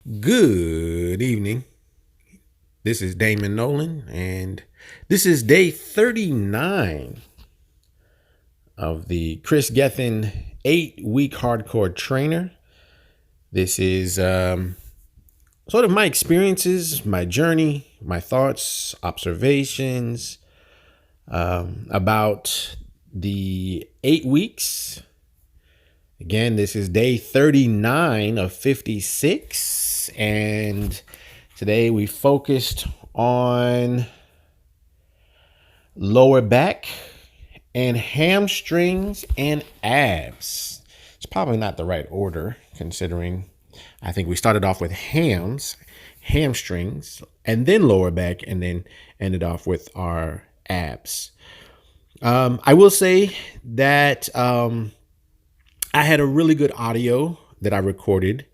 Good evening. This is Damon Nolan, and this is day 39 of the Kris Gethin 8-week hardcore trainer. This is sort of my experiences, my journey, my thoughts, observations about the 8 weeks. Again, this is day 39 of 56, and today we focused on lower back and hamstrings and abs. It's probably not the right order considering I think we started off with hamstrings, and then lower back, and then ended off with our abs. I will say that I had a really good audio that I recorded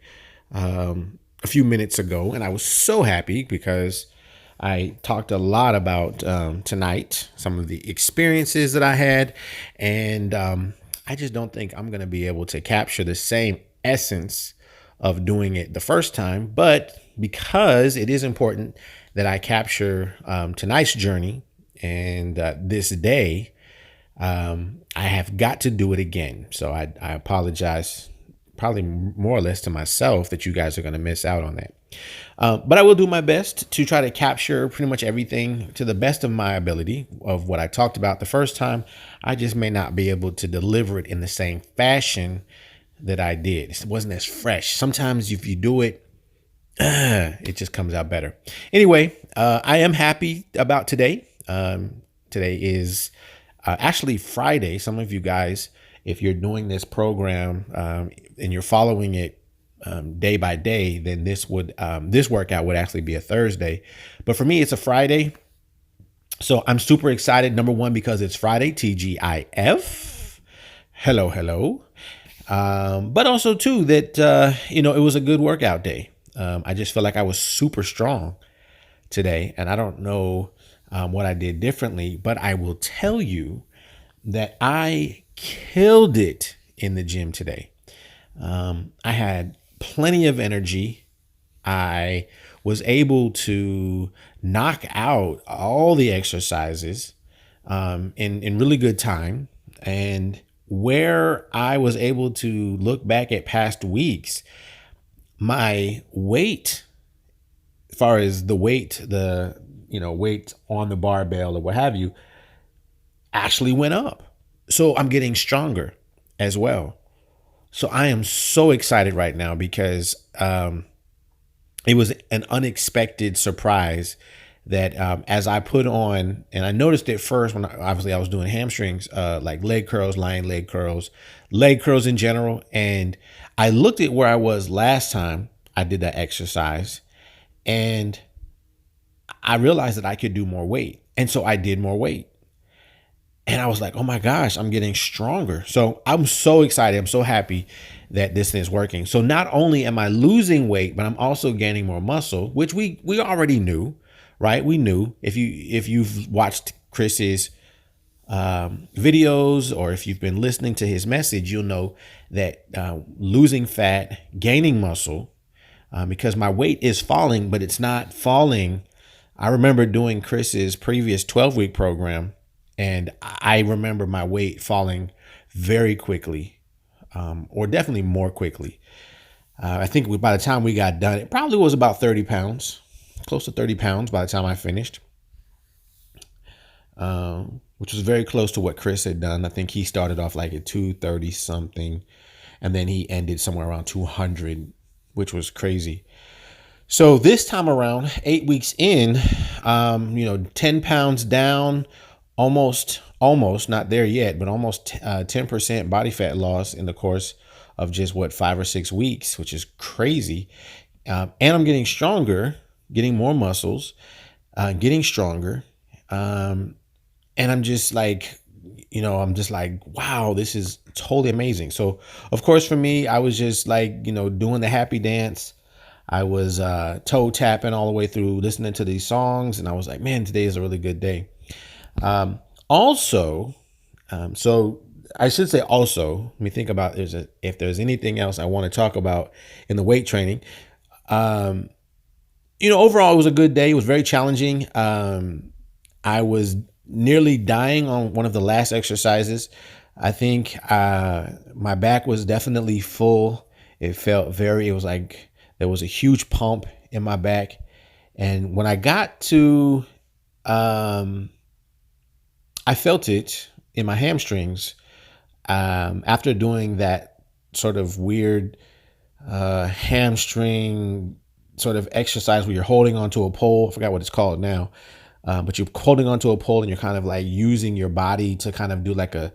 a few minutes ago, and I was so happy because I talked a lot about tonight, some of the experiences that I had, and I just don't think I'm going to be able to capture the same essence of doing it the first time, but because it is important that I capture tonight's journey and this day, I have got to do it again. So I apologize, probably more or less to myself, that you guys are going to miss out on that. But I will do my best to try to capture pretty much everything to the best of my ability of what I talked about the first time. I just may not be able to deliver it in the same fashion that I did. It wasn't as fresh. Sometimes if you do it, it just comes out better. Anyway, I am happy about today. Today is actually Friday. Some of you guys, if you're doing this program and you're following it day by day, then this workout would actually be a Thursday. But for me, it's a Friday. So I'm super excited. Number one, because it's Friday, TGIF. Hello, hello. But also too that, it was a good workout day. I just feel like I was super strong today, and I don't know what I did differently, but I will tell you that I killed it in the gym today. I had plenty of energy. I was able to knock out all the exercises in really good time. And where I was able to look back at past weeks, my weight, as far as the weight, weight on the barbell or what have you, actually went up. So I'm getting stronger as well. So I am so excited right now because it was an unexpected surprise that as I put on, and I noticed it first when I was doing hamstrings, like leg curls, lying leg curls in general. And I looked at where I was last time I did that exercise, and I realized that I could do more weight. And so I did more weight. And I was like, oh my gosh, I'm getting stronger. So I'm so excited. I'm so happy that this thing is working. So not only am I losing weight, but I'm also gaining more muscle, which we already knew, right? We knew if you've watched Kris's videos, or if you've been listening to his message, you'll know that losing fat, gaining muscle, because my weight is falling, but it's not falling. I remember doing Kris's previous 12-week program, and I remember my weight falling very quickly, or definitely more quickly. I think by the time we got done, it probably was about 30 pounds, close to 30 pounds by the time I finished, which was very close to what Kris had done. I think he started off like at 230 something, and then he ended somewhere around 200, which was crazy. So this time around, 8 weeks in, 10 pounds down, almost not there yet, but almost 10% body fat loss in the course of just 5 or 6 weeks, which is crazy. And I'm getting stronger, getting more muscles, getting stronger. And I'm just like, wow, this is totally amazing. So of course, for me, I was just like, doing the happy dance. I was toe tapping all the way through, listening to these songs. And I was like, man, today is a really good day. So I should say also, let me think about if there's anything else I want to talk about in the weight training. Um, Overall, it was a good day. It was very challenging. I was nearly dying on one of the last exercises. I think my back was definitely full. It was like there was a huge pump in my back. And when I got to, um, I felt it in my hamstrings after doing that sort of weird hamstring sort of exercise where you're holding onto a pole. I forgot what it's called now. But you're holding onto a pole and you're kind of like using your body to kind of do like a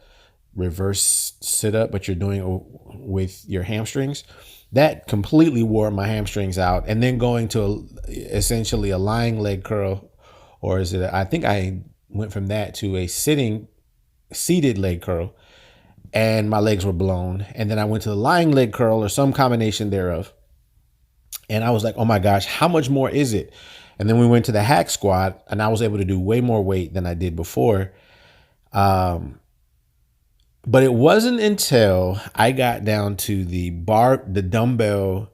reverse sit up, but you're doing it with your hamstrings. That completely wore my hamstrings out. And then going to essentially a lying leg curl, or is it, I think I went from that to a seated leg curl, and my legs were blown. And then I went to the lying leg curl or some combination thereof. And I was like, oh my gosh, how much more is it? And then we went to the hack squat, and I was able to do way more weight than I did before. But it wasn't until I got down to the dumbbell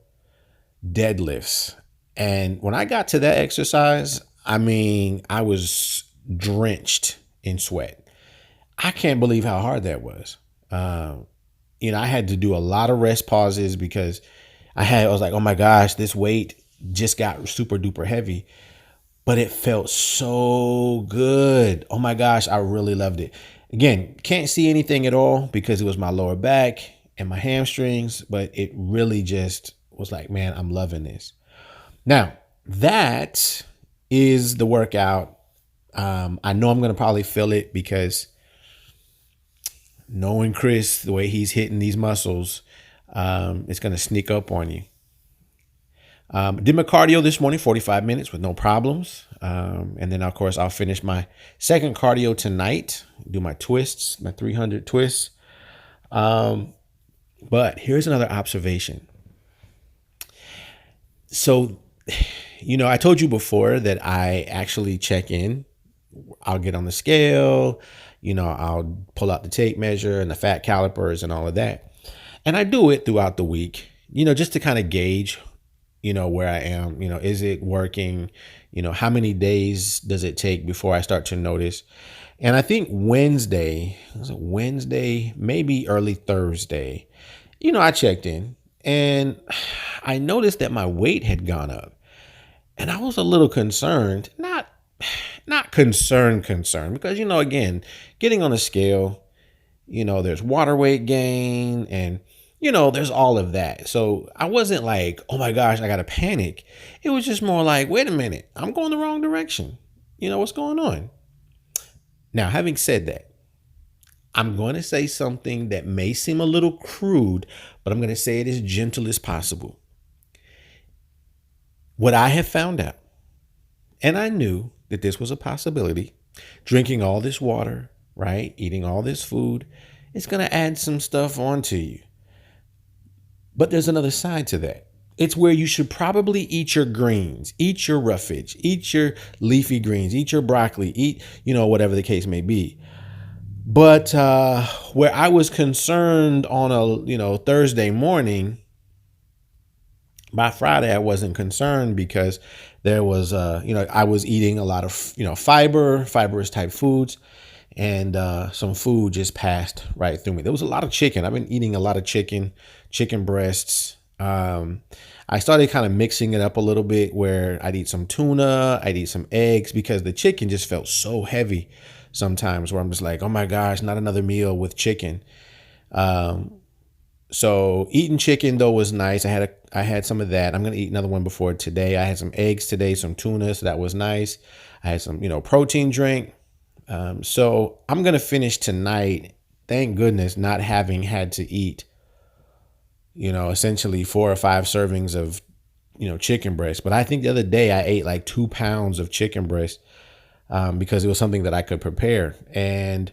deadlifts. And when I got to that exercise, I mean, I was drenched in sweat. I can't believe how hard that was. I had to do a lot of rest pauses because I was like, oh my gosh, this weight just got super duper heavy, but it felt so good. Oh my gosh, I really loved it. Again, can't see anything at all because it was my lower back and my hamstrings, but it really just was like, man, I'm loving this. Now, that is the workout. I know I'm going to probably feel it because knowing Kris, the way he's hitting these muscles, it's going to sneak up on you. Did my cardio this morning, 45 minutes with no problems. And then, of course, I'll finish my second cardio tonight, do my twists, my 300 twists. But here's another observation. So, I told you before that I actually check in. I'll get on the scale, I'll pull out the tape measure and the fat calipers and all of that. And I do it throughout the week, just to kind of gauge, where I am, is it working? How many days does it take before I start to notice? And I think Wednesday, maybe early Thursday, I checked in and I noticed that my weight had gone up. And I was a little concerned, not concerned, because, again, getting on a scale, there's water weight gain and, there's all of that. So I wasn't like, oh my gosh, I got to panic. It was just more like, wait a minute, I'm going the wrong direction. What's going on? Now, having said that, I'm going to say something that may seem a little crude, but I'm going to say it as gentle as possible. What I have found out, and I knew that this was a possibility, drinking all this water, right? Eating all this food, it's going to add some stuff onto you. But there's another side to that. It's where you should probably eat your greens, eat your roughage, eat your leafy greens, eat your broccoli, eat, whatever the case may be. But where I was concerned on a, Thursday morning, by Friday, I wasn't concerned because there was, I was eating a lot of, fibrous type foods, and some food just passed right through me. There was a lot of chicken. I've been eating a lot of chicken breasts. I started kind of mixing it up a little bit where I'd eat some tuna, I'd eat some eggs, because the chicken just felt so heavy sometimes where I'm just like, oh my gosh, not another meal with chicken. So eating chicken though was nice. I had some of that. I'm going to eat another one before today. I had some eggs today, some tuna. So that was nice. I had some, protein drink. So I'm going to finish tonight. Thank goodness, not having had to eat, essentially 4 or 5 servings of, chicken breast. But I think the other day I ate like 2 pounds of chicken breast, because it was something that I could prepare. And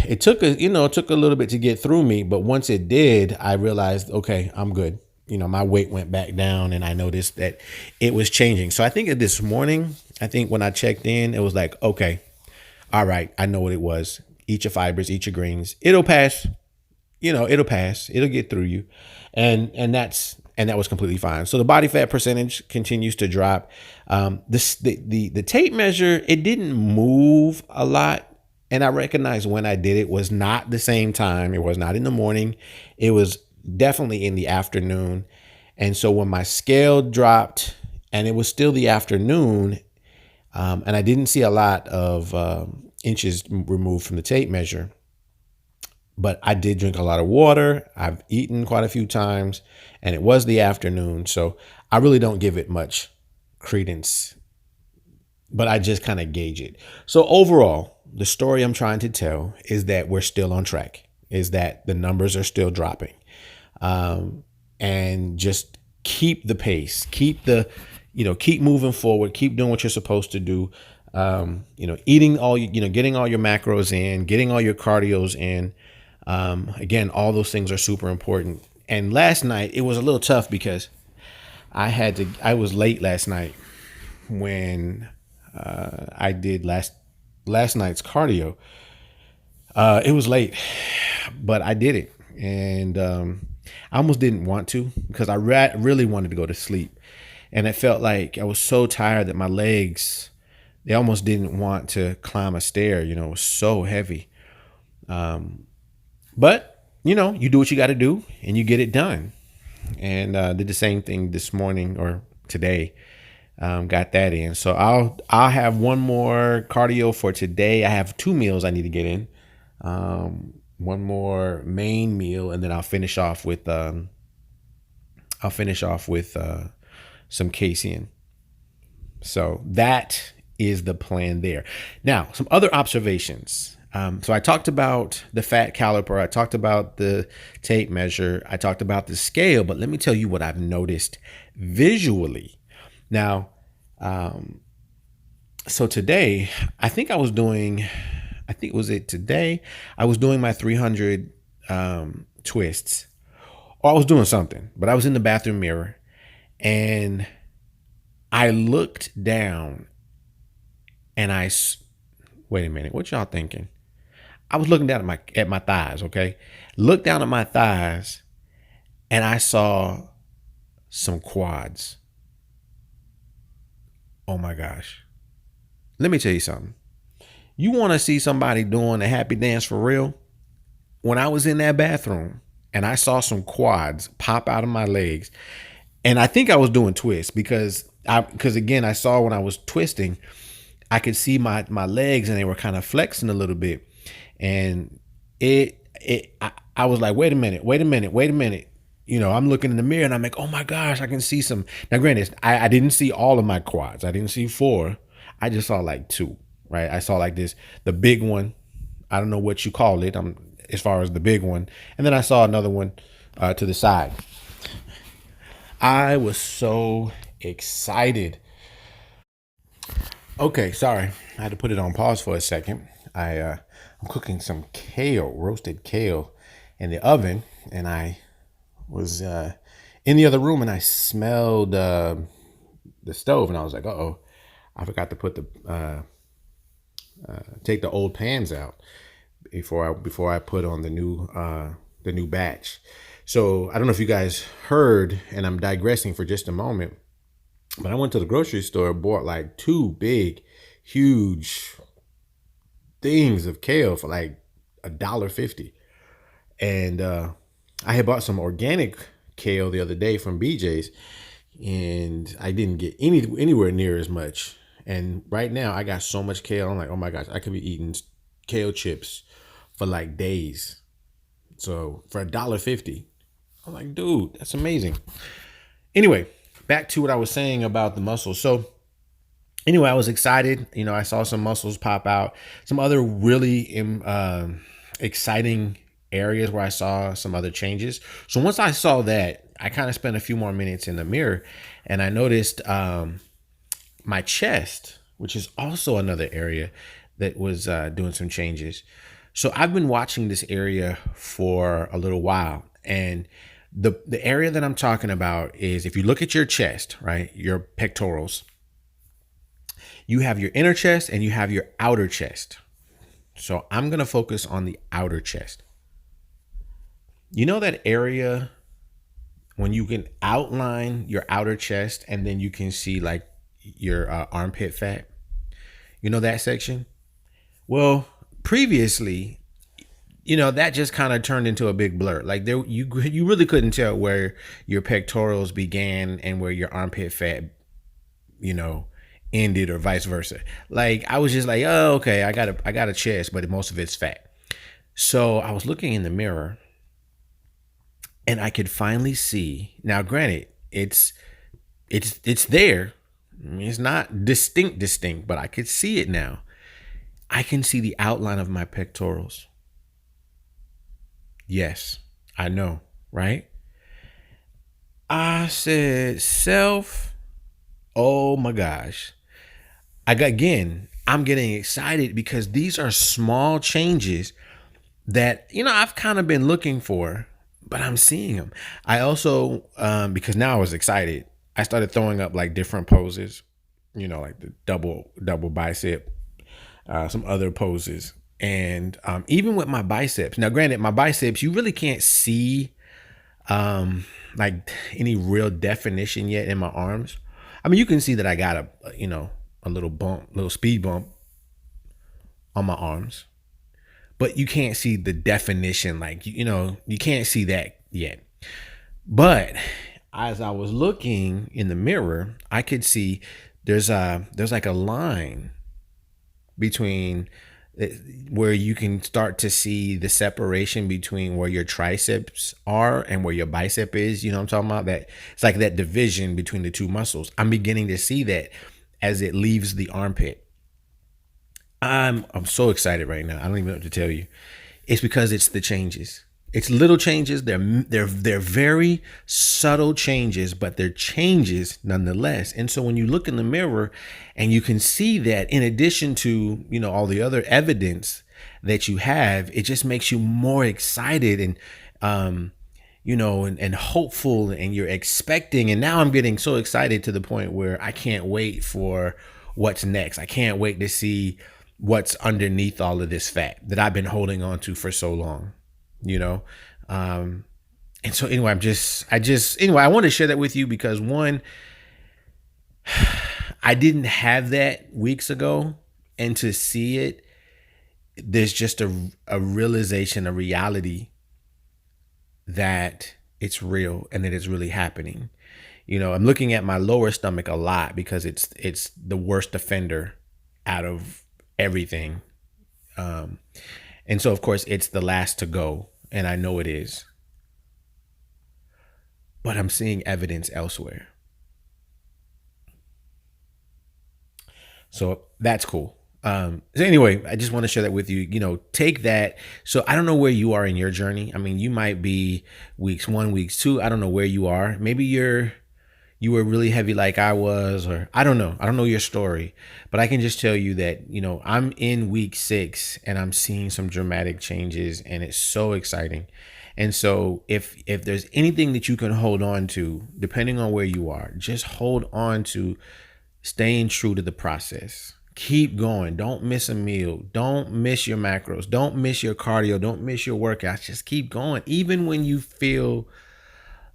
it took a little bit to get through me, but once it did, I realized, okay, I'm good. My weight went back down and I noticed that it was changing. So I think this morning, when I checked in, it was like, okay, all right, I know what it was. Eat your fibers, eat your greens. It'll pass. It'll pass. It'll get through you. And that's and that was completely fine. So the body fat percentage continues to drop. The tape measure, it didn't move a lot. And I recognized when I did it was not the same time. It was not in the morning. It was definitely in the afternoon. And so when my scale dropped and it was still the afternoon, and I didn't see a lot of inches removed from the tape measure, but I did drink a lot of water. I've eaten quite a few times, and it was the afternoon. So I really don't give it much credence, but I just kind of gauge it. So overall, the story I'm trying to tell is that we're still on track, is that the numbers are still dropping. And just keep the pace, keep moving forward, keep doing what you're supposed to do. Eating all, getting all your macros in, getting all your cardios in. Again, all those things are super important. And last night it was a little tough because I was late last night when I did last night's cardio. It was late, but I did it, and I almost didn't want to because I really wanted to go to sleep, and it felt like I was so tired that my legs, they almost didn't want to climb a stair. It was so heavy. But you do what you got to do, and you get it done. And did the same thing this morning or today. Got that in. So I'll have one more cardio for today. I have 2 meals I need to get in. One more main meal, and then I'll finish off with some casein. So that is the plan there. Now, some other observations. So I talked about the fat caliper. I talked about the tape measure. I talked about the scale, but let me tell you what I've noticed visually. Now, so today, I think it was today, I was doing my 300 twists, or I was doing something, but I was in the bathroom mirror and I looked down and wait a minute, what y'all thinking? I was looking down at my thighs, okay? Looked down at my thighs and I saw some quads. Oh my gosh. Let me tell you something. You want to see somebody doing a happy dance for real? When I was in that bathroom and I saw some quads pop out of my legs, and I think I was doing twists because again, I saw when I was twisting, I could see my legs and they were kind of flexing a little bit. And I was like, wait a minute. I'm looking in the mirror and I'm like, oh my gosh, I can see some. Now, granted, I didn't see all of my quads. I didn't see 4. I just saw like 2, right? I saw like the big one. I don't know what you call it. As far as the big one. And then I saw another one to the side. I was so excited. Okay, sorry. I had to put it on pause for a second. I'm cooking some roasted kale in the oven, and I was in the other room and I smelled the stove, and I was like, uh-oh, I forgot to put take the old pans out before I put on the new batch. So I don't know if you guys heard, and I'm digressing for just a moment, but I went to the grocery store, bought like 2 big, huge things of kale for like $1.50. And I had bought some organic kale the other day from BJ's, and I didn't get anywhere near as much. And right now I got so much kale. I'm like, oh my gosh, I could be eating kale chips for like days. So for $1.50, I'm like, dude, that's amazing. Anyway, back to what I was saying about the muscles. So anyway, I was excited. I saw some muscles pop out. Some other really exciting areas where I saw some other changes. So once I saw that, I kind of spent a few more minutes in the mirror, and I noticed my chest, which is also another area that was doing some changes. So I've been watching this area for a little while, and the area that I'm talking about is, if you look at your chest, right, your pectorals, you have your inner chest and you have your outer chest. So I'm going to focus on the outer chest. You know that area when you can outline your outer chest and then you can see like your armpit fat. You know that section? Well, previously, that just kind of turned into a big blur. Like there, you really couldn't tell where your pectorals began and where your armpit fat, you know, ended, or vice versa. Like I was just like, oh, okay, I got a chest, but most of it's fat. So I was looking in the mirror, and I could finally see. Now, granted, it's there. I mean, it's not distinct, but I could see it now. I can see the outline of my pectorals. Yes, I know, right? I said, self, oh my gosh. I'm getting excited because these are small changes that, I've kind of been looking for, but I'm seeing them. I also, because now I was excited, I started throwing up like different poses, like the double bicep, some other poses. And even with my biceps, now granted, my biceps, you really can't see like any real definition yet in my arms. I mean, you can see that I got a little bump, little speed bump on my arms, but you can't see the definition. Like, you can't see that yet. But as I was looking in the mirror, I could see there's like a line between where you can start to see the separation between where your triceps are and where your bicep is. You know what I'm talking about? That it's like that division between the two muscles. I'm beginning to see that as it leaves the armpit. I'm so excited right now. I don't even know what to tell you. It's because it's the changes. It's little changes. They're very subtle changes, but they're changes nonetheless. And so when you look in the mirror and you can see that, in addition to, all the other evidence that you have, it just makes you more excited and and hopeful, and you're expecting. And now I'm getting so excited to the point where I can't wait for what's next. I can't wait to see what's underneath all of this fat that I've been holding on to for so long. And so anyway, I want to share that with you because, one, I didn't have that weeks ago, and to see it, there's just a realization, a reality that it's real and that it's really happening. I'm looking at my lower stomach a lot because it's the worst offender out of everything. And so, of course, it's the last to go, and I know it is. But I'm seeing evidence elsewhere. So that's cool. So anyway, I just want to share that with you. Take that. So I don't know where you are in your journey. I mean, you might be weeks 1, weeks 2. I don't know where you are. Maybe you were really heavy like I was, or I don't know. I don't know your story, but I can just tell you that, I'm in week 6 and I'm seeing some dramatic changes, and it's so exciting. And so if there's anything that you can hold on to, depending on where you are, just hold on to staying true to the process. Keep going. Don't miss a meal. Don't miss your macros. Don't miss your cardio. Don't miss your workouts. Just keep going. Even when you feel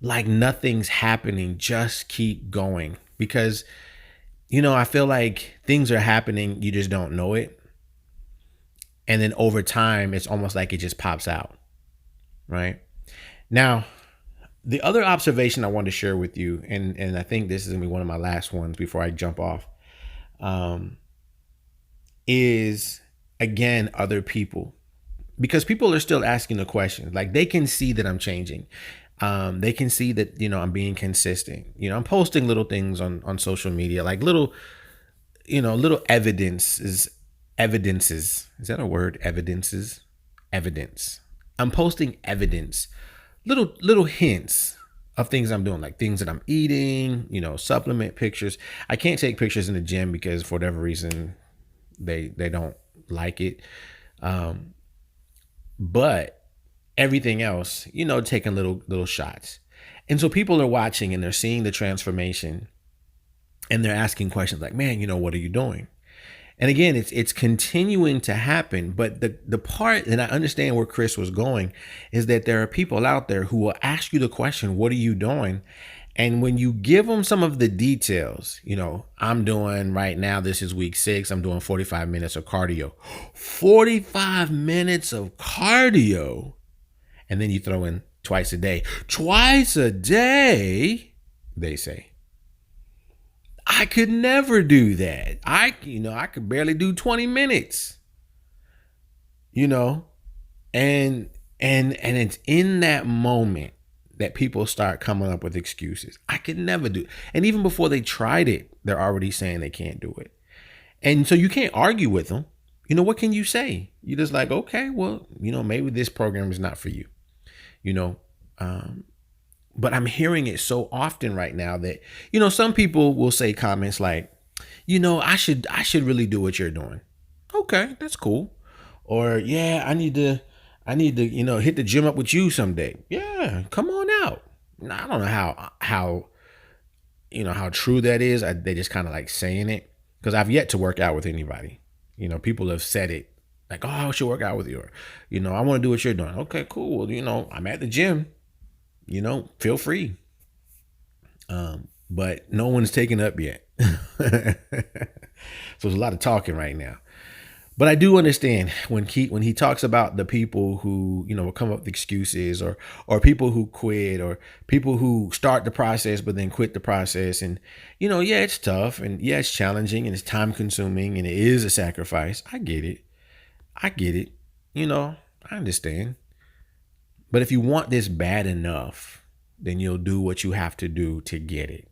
like nothing's happening, just keep going, because I feel like things are happening, you just don't know it, and then over time it's almost like it just pops out. Right now, the other observation I want to share with you, and I think this is gonna be one of my last ones before I jump off, is again other people, because people are still asking the questions. Like, they can see that I'm changing. They can see that, I'm being consistent. I'm posting little things on social media, like little evidences. Is that a word? Evidence. I'm posting evidence, little hints of things I'm doing, like things that I'm eating, supplement pictures. I can't take pictures in the gym because for whatever reason, they don't like it. But everything else, taking little shots. And so people are watching and they're seeing the transformation, and they're asking questions like, man, what are you doing? And again, it's continuing to happen. But the part, and I understand where Kris was going, is that there are people out there who will ask you the question, what are you doing? And when you give them some of the details, I'm doing right now, this is week 6, I'm doing 45 minutes of cardio. 45 minutes of cardio. And then you throw in twice a day. Twice a day, they say. I could never do that. I could barely do 20 minutes. And it's in that moment that people start coming up with excuses. I could never do it. And even before they tried it, they're already saying they can't do it. And so you can't argue with them. What can you say? You're just like, okay, well, maybe this program is not for you. But I'm hearing it so often right now that, some people will say comments like, I should really do what you're doing. Okay, that's cool. Or, yeah, I need to, hit the gym up with you someday. Yeah, come on out. Now, I don't know how true that is. They just kind of like saying it, because I've yet to work out with anybody. People have said it like, oh, I should work out with you. Or, I want to do what you're doing. Okay, cool. Well, I'm at the gym, feel free. But no one's taken up yet. So there's a lot of talking right now. But I do understand when he talks about the people who, will come up with excuses, or people who quit, or people who start the process but then quit the process. And, yeah, it's tough, and yeah, it's challenging, and it's time consuming, and it is a sacrifice. I get it. I understand. But if you want this bad enough, then you'll do what you have to do to get it.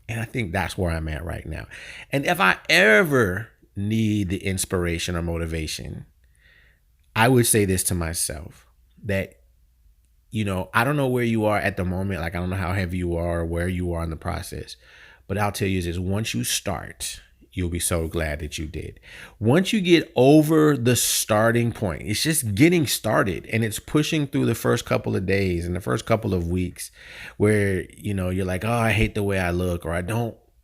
And I think that's where I'm at right now. And if I ever need the inspiration or motivation, I would say this to myself, that, I don't know where you are at the moment. Like, I don't know how heavy you are or where you are in the process. But I'll tell you this, once you start, you'll be so glad that you did. Once you get over the starting point, it's just getting started, and it's pushing through the first couple of days and the first couple of weeks where, you're like, oh, I hate the way I look, or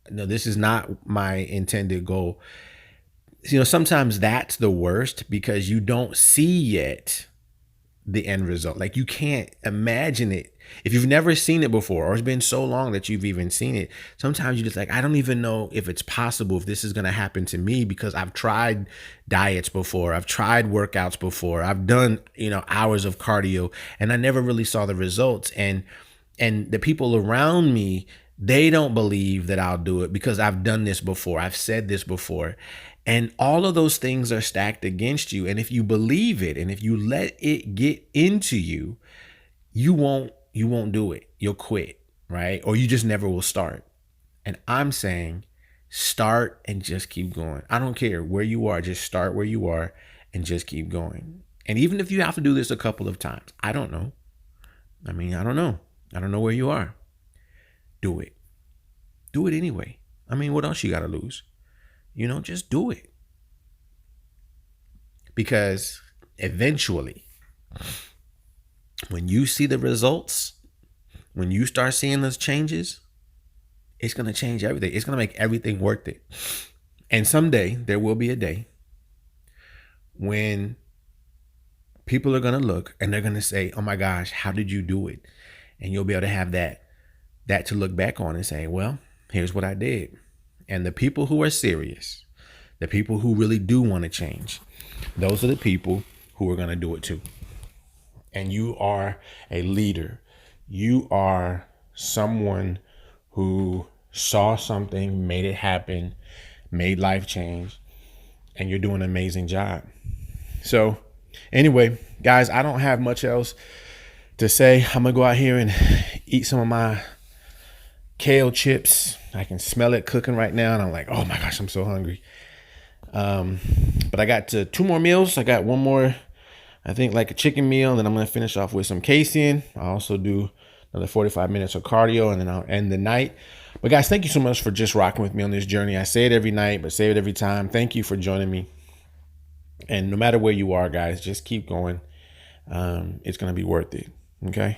this is not my intended goal. Sometimes that's the worst, because you don't see yet the end result. Like, you can't imagine it. If you've never seen it before, or it's been so long that you've even seen it, sometimes you're just like, I don't even know if it's possible, if this is going to happen to me, because I've tried diets before. I've tried workouts before. I've done, hours of cardio, and I never really saw the results. And the people around me, they don't believe that I'll do it, because I've done this before. I've said this before. And all of those things are stacked against you. And if you believe it, and if you let it get into you, you won't do it. You'll quit, right? Or you just never will start. And I'm saying, start and just keep going. I don't care where you are. Just start where you are and just keep going. And even if you have to do this a couple of times, I don't know. I don't know. I don't know where you are. Do it. Do it anyway. What else you got to lose? Just do it. Because eventually, when you see the results, when you start seeing those changes, it's going to change everything. It's going to make everything worth it. And someday there will be a day when people are going to look and they're going to say, oh my gosh, how did you do it? And you'll be able to have that to look back on and say, well, here's what I did. And the people who are serious, the people who really do want to change, those are the people who are going to do it too. And you are a leader. You are someone who saw something, made it happen, made life change, and you're doing an amazing job. So anyway, guys, I don't have much else to say. I'm going to go out here and eat some of my kale chips. I can smell it cooking right now, and I'm like, oh my gosh, I'm so hungry. But I got 2 more meals. I got one more, I think, like a chicken meal, and then I'm going to finish off with some casein. I'll also do another 45 minutes of cardio, and then I'll end the night. But guys, thank you so much for just rocking with me on this journey. I say it every night, but say it every time. Thank you for joining me. And no matter where you are, guys, just keep going. It's going to be worth it. Okay.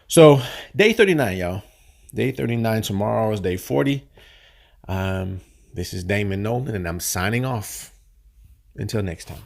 So day 39, y'all. Day 39. Tomorrow is day 40. This is Damon Nolan, and I'm signing off. Until next time.